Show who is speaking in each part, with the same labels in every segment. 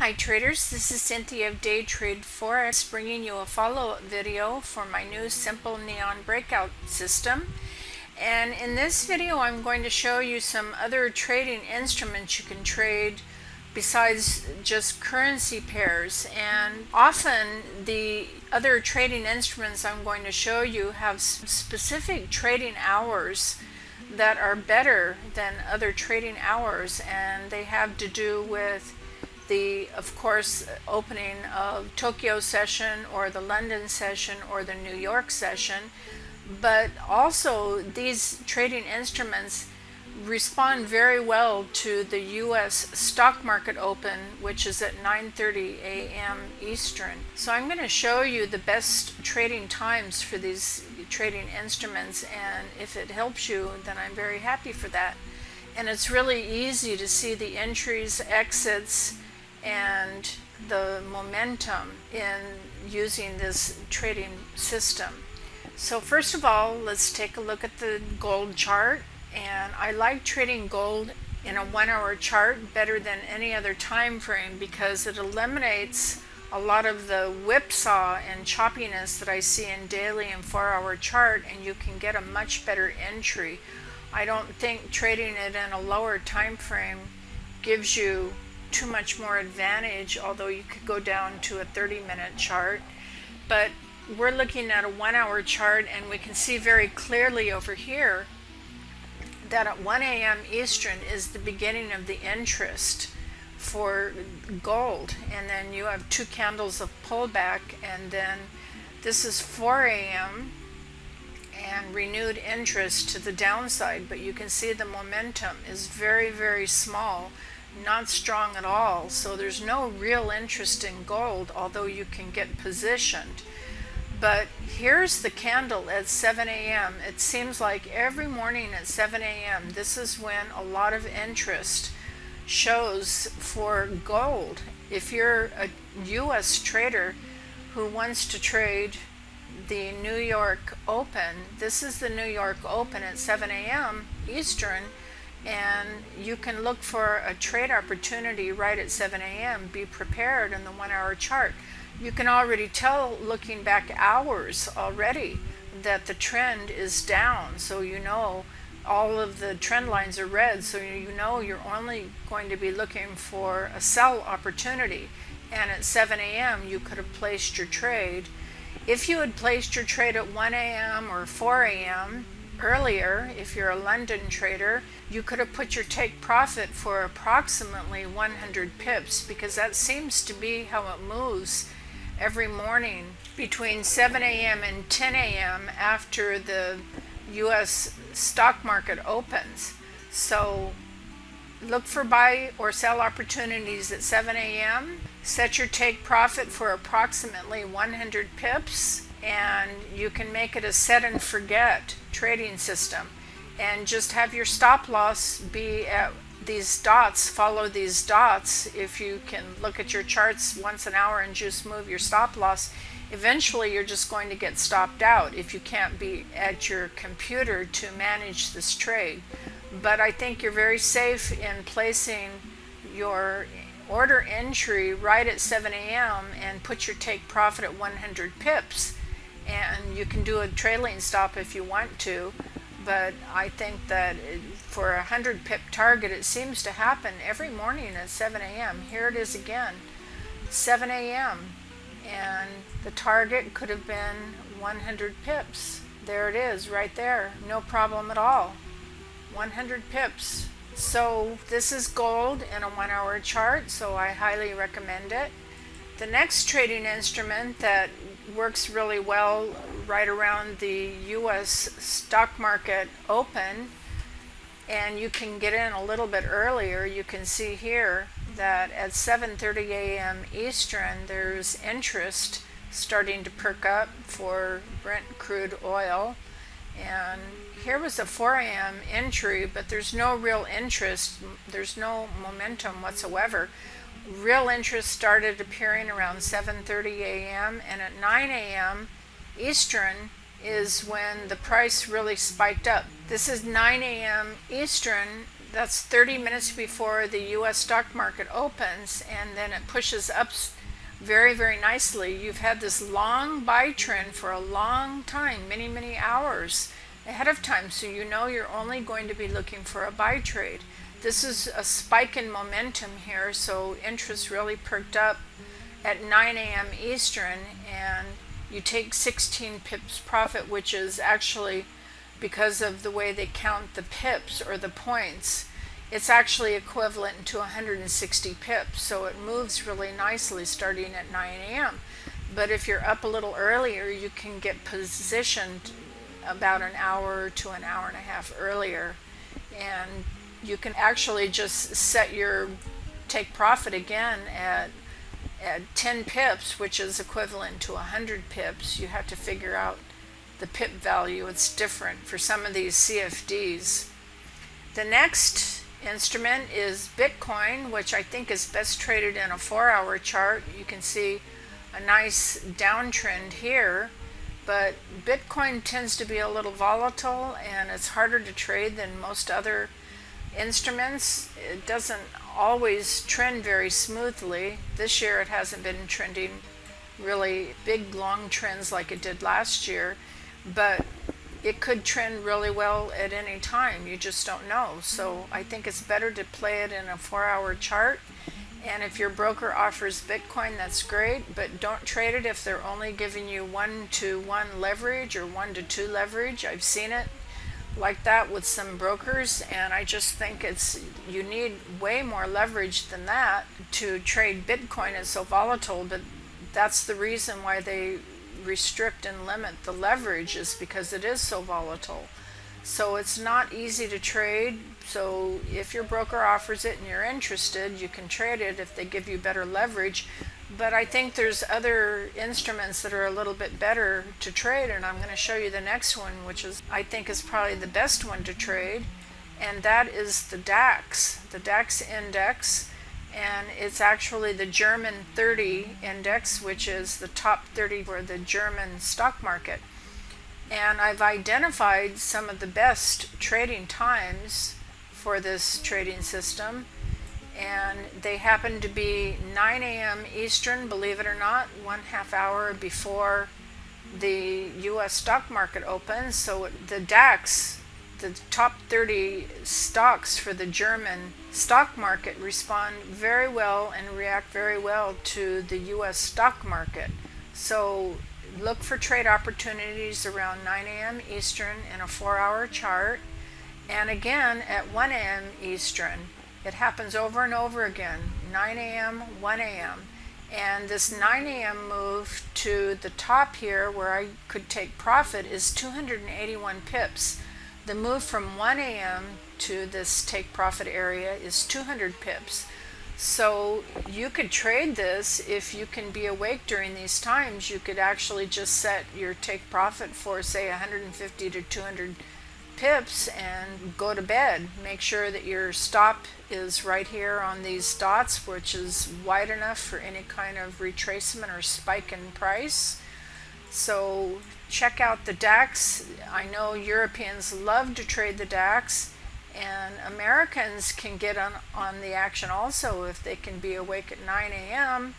Speaker 1: Hi traders, this is Cynthia of Day Trade Forex bringing you a follow-up video for my new Simple Neon Breakout system. And in this video I'm going to show you some other trading instruments you can trade besides just currency pairs. And often the other trading instruments I'm going to show you have specific trading hours that are better than other trading hours, and they have to do with the, of course, opening of Tokyo session or the London session or the New York session. But also these trading instruments respond very well to the US stock market open, which is at 9:30 a.m. Eastern. So I'm going to show you the best trading times for these trading instruments, and if it helps you, then I'm very happy for that. And it's really easy to see the entries, exits, and the momentum in using this trading system. So first of all, let's take a look at the gold chart. And I like trading gold in a 1 hour chart better than any other time frame because it eliminates a lot of the whipsaw and choppiness that I see in daily and 4 hour chart, and you can get a much better entry. I don't think trading it in a lower time frame gives you too much more advantage, although you could go down to a 30-minute chart. But we're looking at a 1 hour chart, and we can see very clearly over here that at 1 a.m. Eastern is the beginning of the interest for gold, and then you have 2 candles of pullback, and then this is 4 a.m. and renewed interest to the downside. But you can see the momentum is very, very small, not strong at all. So there's no real interest in gold, although you can get positioned. But here's the candle at 7 a.m. It seems like every morning at 7 a.m. this is when a lot of interest shows for gold. If you're a US trader who wants to trade the New York Open, this is the New York Open at 7 a.m. Eastern, and you can look for a trade opportunity right at 7 a.m. Be prepared in the 1 hour chart. You can already tell, looking back hours already, that the trend is down. So you know all of the trend lines are red, so you know you're only going to be looking for a sell opportunity. And at 7 a.m. you could have placed your trade. If you had placed your trade at 1 a.m. or 4 a.m. earlier, if you're a London trader, you could have put your take profit for approximately 100 pips, because that seems to be how it moves every morning between 7 a.m. and 10 a.m. after the US stock market opens. So look for buy or sell opportunities at 7 a.m. Set your take profit for approximately 100 pips, and you can make it a set and forget trading system, and just have your stop loss be at these dots. Follow these dots. If you can look at your charts once an hour and just move your stop loss, eventually you're just going to get stopped out if you can't be at your computer to manage this trade. But I think you're very safe in placing your order entry right at 7 a.m. and put your take profit at 100 pips, and you can do a trailing stop if you want to. But I think that for a 100 pip target, it seems to happen every morning at 7 a.m. Here it is again, 7 a.m. and the target could have been 100 pips. There it is right there, no problem at all, 100 pips. So this is gold in a 1 hour chart, so I highly recommend it. The next trading instrument that works really well right around the US stock market open, and you can get in a little bit earlier, you can see here that at 7:30 a.m. Eastern there's interest starting to perk up for Brent crude oil. And here was a 4 a.m. entry, but there's no real interest, there's no momentum whatsoever. Real interest started appearing around 7:30 a.m. and at 9 a.m. Eastern is when the price really spiked up. This is 9 a.m. Eastern. That's 30 minutes before the US stock market opens, and then it pushes up very, very nicely. You've had this long buy trend for a long time, many, many hours ahead of time, so you know you're only going to be looking for a buy trade. This is a spike in momentum here, so interest really perked up at 9 a.m. Eastern, and you take 16 pips profit, which is actually, because of the way they count the pips or the points, it's actually equivalent to 160 pips. So it moves really nicely starting at 9 a.m. But if you're up a little earlier, you can get positioned about an hour to an hour and a half earlier. And you can actually just set your take profit again at 10 pips, which is equivalent to 100 pips. You have to figure out the pip value. It's different for some of these CFDs. The next instrument is Bitcoin, which I think is best traded in a 4-hour chart. You can see a nice downtrend here, but Bitcoin tends to be a little volatile and it's harder to trade than most other instruments. It doesn't always trend very smoothly. This year it hasn't been trending really big long trends like it did last year, but it could trend really well at any time. You just don't know. So I think it's better to play it in a 4-hour chart. And if your broker offers Bitcoin, that's great, but don't trade it if they're only giving you 1-to-1 leverage or 1-to-2 leverage. I've seen it like that with some brokers, and I just think you need way more leverage than that to trade Bitcoin. It's so volatile, but that's the reason why they restrict and limit the leverage, is because it is so volatile. So it's not easy to trade. So if your broker offers it and you're interested, you can trade it if they give you better leverage. But I think there's other instruments that are a little bit better to trade, and I'm going to show you the next one, which I think is probably the best one to trade, and that is the DAX index. And it's actually the German 30 index, which is the top 30 for the German stock market. And I've identified some of the best trading times for this trading system, and they happen to be 9 a.m. Eastern, believe it or not, 1/2 hour before the US stock market opens. So the DAX, the top 30 stocks for the German stock market, respond very well and react very well to the US stock market. So look for trade opportunities around 9 a.m. Eastern in a 4-hour chart, and again at 1 a.m. Eastern. It happens over and over again, 9 a.m., 1 a.m. And this 9 a.m. move to the top here where I could take profit is 281 pips. The move from 1 a.m. to this take profit area is 200 pips. So you could trade this if you can be awake during these times. You could actually just set your take profit for, say, 150 to 200 pips and go to bed. Make sure that your stop is right here on these dots, which is wide enough for any kind of retracement or spike in price. So check out the DAX. I know Europeans love to trade the DAX, and Americans can get on the action also if they can be awake at 9 a.m.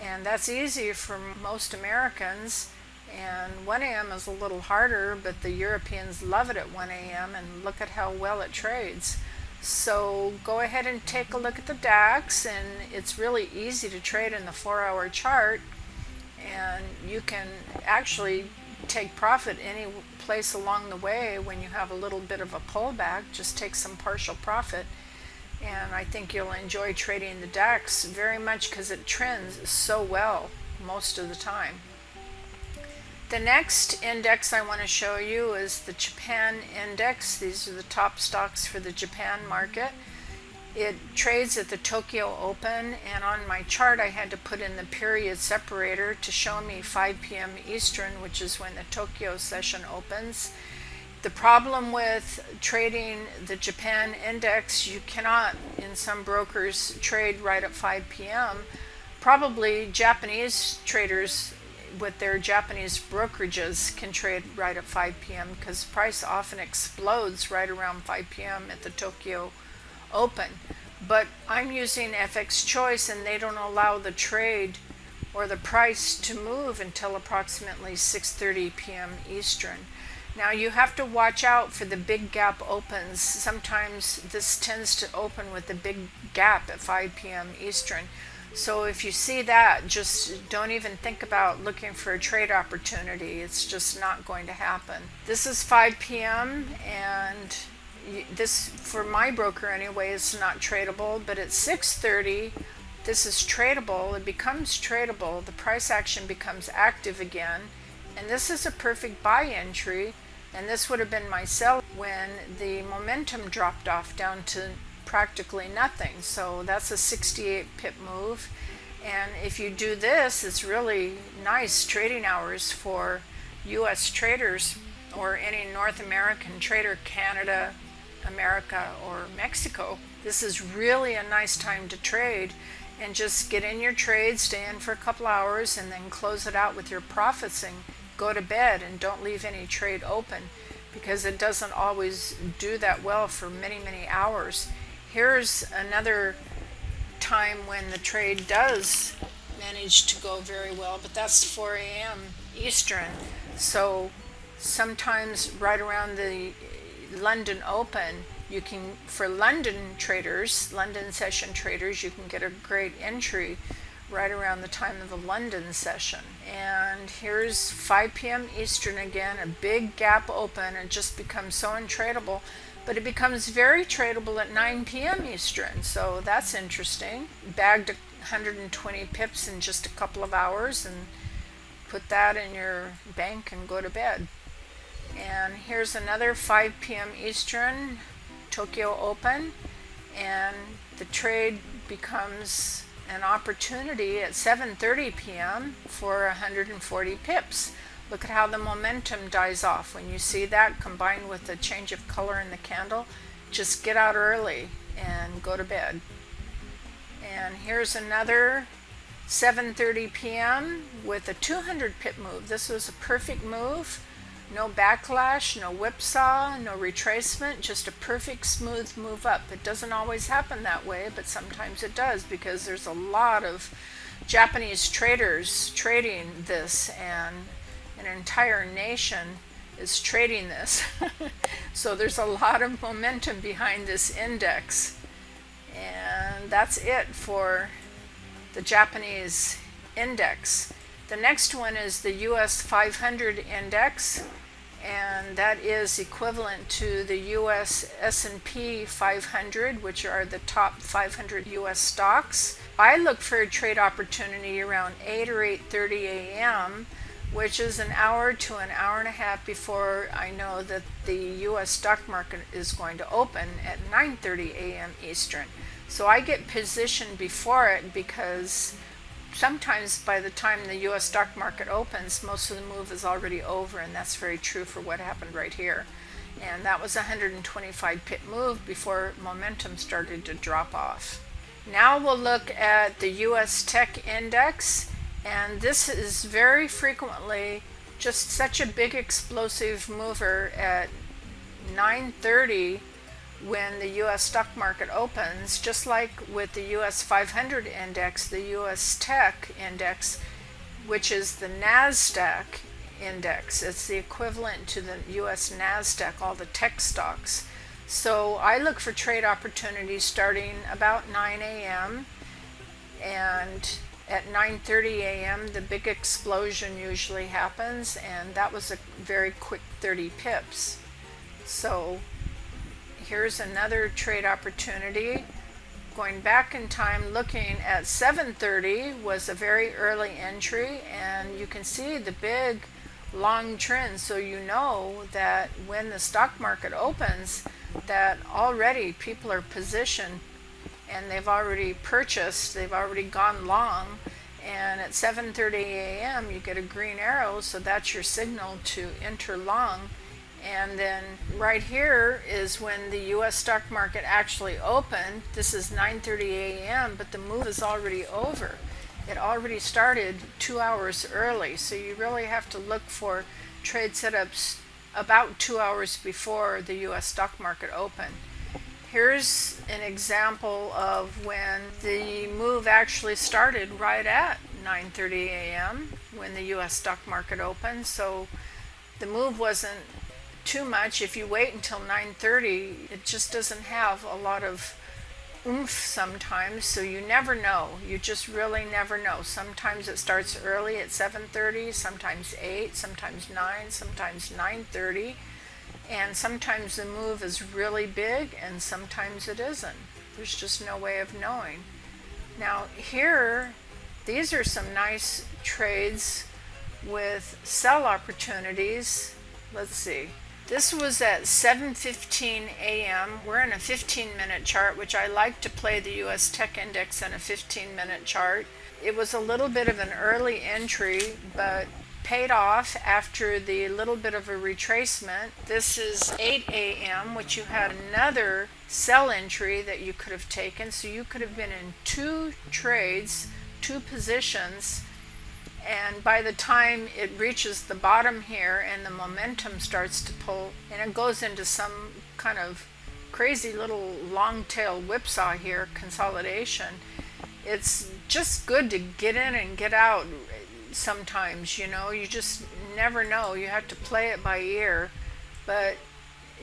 Speaker 1: and that's easy for most Americans. And 1 a.m. is a little harder, but the Europeans love it at 1 a.m. and look at how well it trades. So go ahead and take a look at the DAX, and it's really easy to trade in the 4-hour chart, and you can actually take profit any place along the way. When you have a little bit of a pullback, just take some partial profit, and I think you'll enjoy trading the DAX very much because it trends so well most of the time. The next index I want to show you is the Japan index. These are the top stocks for the Japan market. It trades at the Tokyo Open, and on my chart I had to put in the period separator to show me 5 p.m. Eastern, which is when the Tokyo session opens. The problem with trading the Japan index, you cannot, in some brokers, trade right at 5 p.m. Probably Japanese traders with their Japanese brokerages can trade right at 5 p.m. because price often explodes right around 5 p.m. at the Tokyo open. But I'm using FX Choice and they don't allow the trade or the price to move until approximately 6:30 p.m. Eastern. Now you have to watch out for the big gap opens. Sometimes this tends to open with a big gap at 5 p.m. Eastern. So if you see that, just don't even think about looking for a trade opportunity. It's just not going to happen. This is 5 p.m. and this, for my broker anyway, is not tradable, but at 6:30 this is tradable. It becomes tradable. The price action becomes active again, and this is a perfect buy entry, and this would have been my sell when the momentum dropped off down to practically nothing. So that's a 68 pip move, and if you do this, it's really nice trading hours for US traders or any North American trader, Canada, America, or Mexico. This is really a nice time to trade, and just get in your trade, stay in for a couple hours, and then close it out with your profits and go to bed, and don't leave any trade open, because it doesn't always do that well for many hours. Here's another time when the trade does manage to go very well, but that's 4 a.m. Eastern. So sometimes right around the London Open, you can, for London traders, London session traders, you can get a great entry right around the time of the London session. And here's 5 p.m. Eastern again, a big gap open. It just becomes so untradeable, but it becomes very tradable at 9 p.m. Eastern. So that's interesting. Bagged 120 pips in just a couple of hours and put that in your bank and go to bed. And here's another 5 p.m. Eastern, Tokyo Open, and the trade becomes an opportunity at 7:30 p.m. for 140 pips. Look at how the momentum dies off. When you see that combined with the change of color in the candle, just get out early and go to bed. And here's another 7:30 p.m. with a 200 pip move. This was a perfect move. No backlash, no whipsaw, no retracement, just a perfect smooth move up. It doesn't always happen that way, but sometimes it does, because there's a lot of Japanese traders trading this, and an entire nation is trading this. So there's a lot of momentum behind this index. And that's it for the Japanese index. The next one is the US 500 index, and that is equivalent to the US S&P 500, which are the top 500 US stocks. I look for a trade opportunity around 8 or 8:30 a.m., which is an hour to an hour and a half before I know that the US stock market is going to open at 9:30 a.m. Eastern. So I get positioned before it, because sometimes by the time the US stock market opens, most of the move is already over, and that's very true for what happened right here. And that was a 125 pip move before momentum started to drop off. Now we'll look at the US Tech Index, and this is very frequently just such a big explosive mover at 9:30 when the US stock market opens. Just like with the US 500 index, the US Tech Index, which is the NASDAQ index, it's the equivalent to the US NASDAQ, all the tech stocks. So I look for trade opportunities starting about 9 a.m. and at 9:30 a.m. the big explosion usually happens, and that was a very quick 30 pips. So here's another trade opportunity. Going back in time, looking at 7:30 was a very early entry, and you can see the big long trend. So you know that when the stock market opens, that already people are positioned and they've already purchased, they've already gone long, and at 7:30 a.m. you get a green arrow, so that's your signal to enter long. And then right here is when the US stock market actually opened. This is 9:30 a.m., but the move is already over. It already started 2 hours early, so you really have to look for trade setups about 2 hours before the US stock market opened. Here's an example of when the move actually started right at 9:30 a.m. when the US stock market opened. So the move wasn't too much. If you wait until 9:30, it just doesn't have a lot of oomph sometimes, so you never know. You just really never know. Sometimes it starts early at 7:30, sometimes 8, sometimes 9, sometimes 9:30. And sometimes the move is really big and sometimes it isn't. There's just no way of knowing. Now here, these are some nice trades with sell opportunities. Let's see. This was at 7:15 a.m. We're in a 15-minute chart, which I like to play the US Tech Index in a 15-minute chart. It was a little bit of an early entry, but paid off after the little bit of a retracement. This is 8 a.m., which you had another sell entry that you could have taken. So you could have been in 2 trades, 2 positions, and by the time it reaches the bottom here and the momentum starts to pull and it goes into some kind of crazy little long tail whipsaw here, consolidation, it's just good to get in and get out. Sometimes, you know, you just never know. You have to play it by ear. But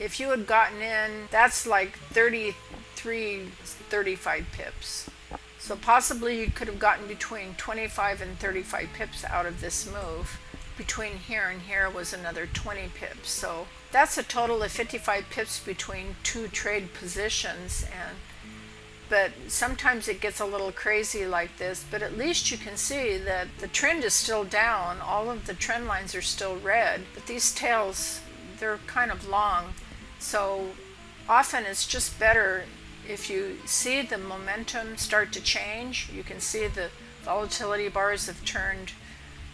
Speaker 1: if you had gotten in, that's like 33, 35 pips. So possibly you could have gotten between 25 and 35 pips out of this move. Between here and here was another 20 pips. So that's a total of 55 pips between 2 trade positions. But sometimes it gets a little crazy like this, but at least you can see that the trend is still down. All of the trend lines are still red, but these tails, they're kind of long. So often it's just better if you see the momentum start to change. You can see the volatility bars have turned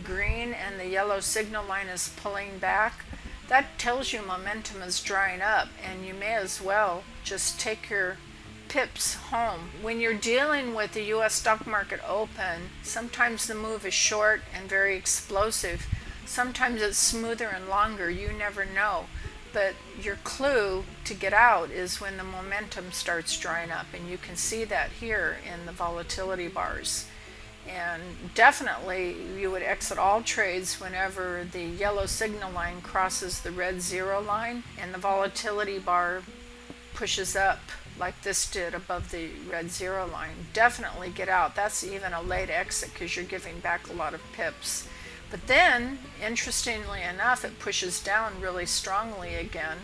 Speaker 1: green and the yellow signal line is pulling back. That tells you momentum is drying up, and you may as well just take your pips home. When you're dealing with the US stock market open, sometimes the move is short and very explosive. Sometimes it's smoother and longer. You never know. But your clue to get out is when the momentum starts drying up, and you can see that here in the volatility bars. And definitely you would exit all trades whenever the yellow signal line crosses the red 0 line and the volatility bar pushes up like this did above the red 0 line. Definitely get out. That's even a late exit because you're giving back a lot of pips. But then, interestingly enough, it pushes down really strongly again.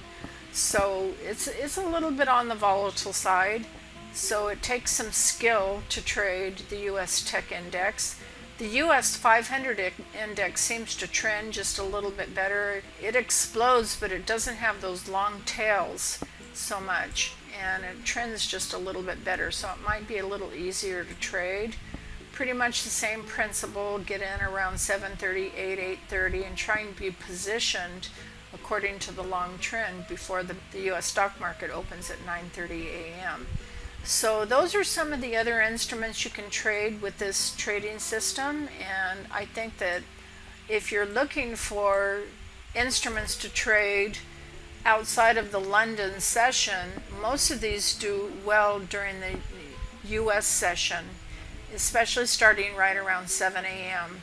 Speaker 1: So it's a little bit on the volatile side. So it takes some skill to trade the US Tech Index. The US 500 index seems to trend just a little bit better. It explodes, but it doesn't have those long tails so much, and it trends just a little bit better, so it might be a little easier to trade. Pretty much the same principle. Get in around 7:30, 8:30, and try and be positioned according to the long trend before the US stock market opens at 9:30 a.m. So those are some of the other instruments you can trade with this trading system, and I think that if you're looking for instruments to trade outside of the London session, most of these do well during the US session, especially starting right around 7 a.m.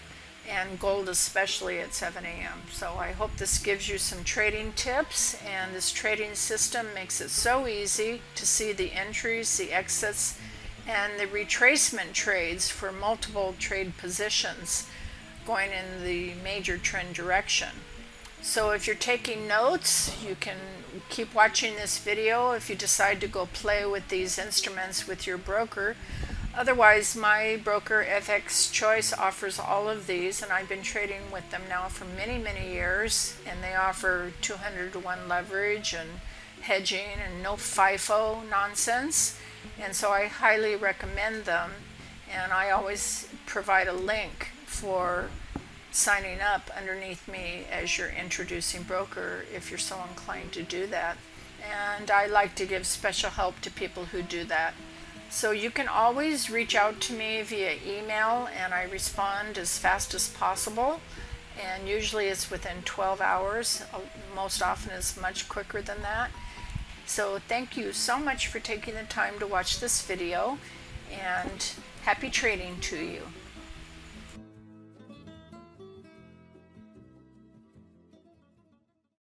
Speaker 1: and gold especially at 7 a.m. So I hope this gives you some trading tips, and this trading system makes it so easy to see the entries, the exits, and the retracement trades for multiple trade positions going in the major trend direction. So if you're taking notes, you can keep watching this video if you decide to go play with these instruments with your broker. Otherwise, my broker FX Choice offers all of these, and I've been trading with them now for many, many years, and they offer 200-to-1 leverage and hedging and no FIFO nonsense, and so I highly recommend them, and I always provide a link for signing up underneath me as your introducing broker if you're so inclined to do that. And I like to give special help to people who do that. So you can always reach out to me via email, and I respond as fast as possible, and usually it's within 12 hours. Most often it's much quicker than that. So thank you so much for taking the time to watch this video, and happy trading to you.